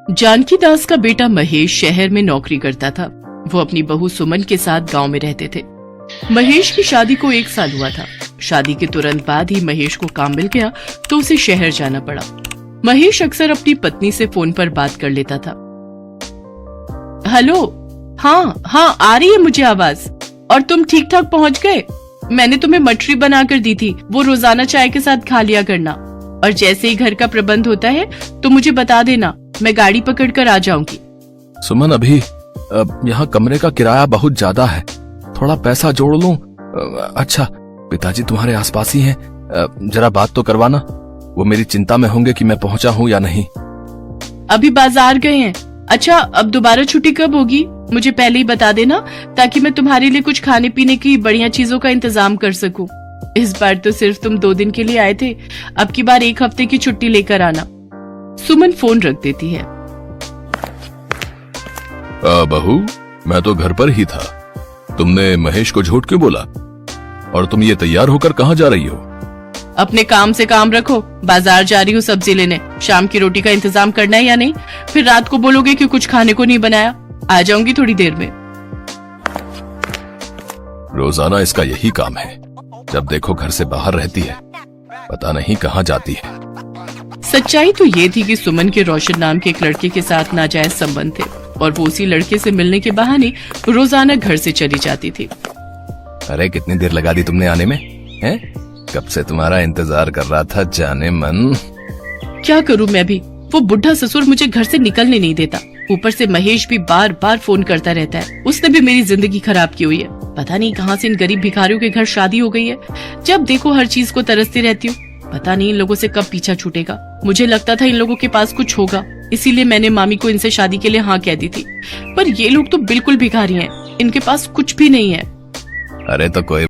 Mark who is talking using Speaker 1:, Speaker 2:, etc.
Speaker 1: जानकी दास का बेटा महेश शहर में नौकरी करता था। वो अपनी बहू सुमन के साथ गांव में रहते थे। महेश की शादी को 1 साल हुआ था। शादी के तुरंत बाद ही महेश को काम मिल गया तो उसे शहर जाना पड़ा। महेश अक्सर अपनी पत्नी से फोन पर बात कर लेता था। हेलो, हाँ आ रही है मुझे आवाज। और तुम ठीक ठाक पहुंच गए? मैंने तुम्हें मटरी बना कर दी थी, वो रोजाना चाय के साथ खा लिया करना। और जैसे ही घर का प्रबंध होता है तो मुझे बता देना, मैं गाड़ी पकड़ कर आ जाऊंगी।
Speaker 2: सुमन, अभी यहाँ कमरे का किराया बहुत ज्यादा है, थोड़ा पैसा जोड़ लूं। अच्छा, पिताजी तुम्हारे आसपास ही हैं, जरा बात तो करवाना। वो मेरी चिंता में होंगे कि मैं पहुंचा हूँ या नहीं।
Speaker 1: अभी बाजार गए हैं। अच्छा, अब दोबारा छुट्टी कब होगी मुझे पहले ही बता देना, ताकि मैं तुम्हारे लिए कुछ खाने पीने की बढ़िया चीजों का इंतजाम कर सकूं। इस बार तो सिर्फ तुम 2 दिन के लिए आए थे, अब की बार 1 हफ्ते की छुट्टी लेकर आना। सुमन फोन रख देती है।
Speaker 2: बहू, मैं तो घर पर ही था। तुमने महेश को झूठ क्यों बोला? और तुम ये तैयार होकर कहाँ जा रही हो?
Speaker 1: अपने काम से काम रखो, बाजार जा रही हूँ सब्जी लेने। शाम की रोटी का इंतजाम करना है या नहीं? फिर रात को बोलोगे कि कुछ खाने को नहीं बनाया। आ जाऊंगी थोड़ी देर में।
Speaker 2: रोजाना इसका यही काम है, जब देखो घर से बाहर रहती है, पता नहीं कहाँ जाती है।
Speaker 1: सच्चाई तो ये थी कि सुमन के रोशन नाम के एक लड़के के साथ नाजायज संबंध थे और वो उसी लड़के से मिलने के बहाने रोजाना घर से चली जाती थी।
Speaker 2: अरे, कितनी देर लगा दी तुमने आने में? हैं? कब से तुम्हारा इंतजार कर रहा था जाने मन।
Speaker 1: क्या करूं मैं भी, वो बुढ़ा ससुर मुझे घर से निकलने नहीं देता। ऊपर से महेश भी बार बार फोन करता रहता है। उसने भी मेरी जिंदगी खराब की हुई है। पता नहीं कहां से इन गरीब भिखारियों के घर शादी हो गई है। जब देखो हर चीज को तरसती रहती हूँ। पता नहीं इन लोगों से कब पीछा छूटेगा। मुझे लगता था इन लोगों के पास कुछ होगा, इसीलिए मैंने मामी को इनसे शादी के लिए हाँ कह दी थी। पर ये लोग तो बिल्कुल भिखारी हैं, इनके पास कुछ भी नहीं है।
Speaker 2: अरे तो कोई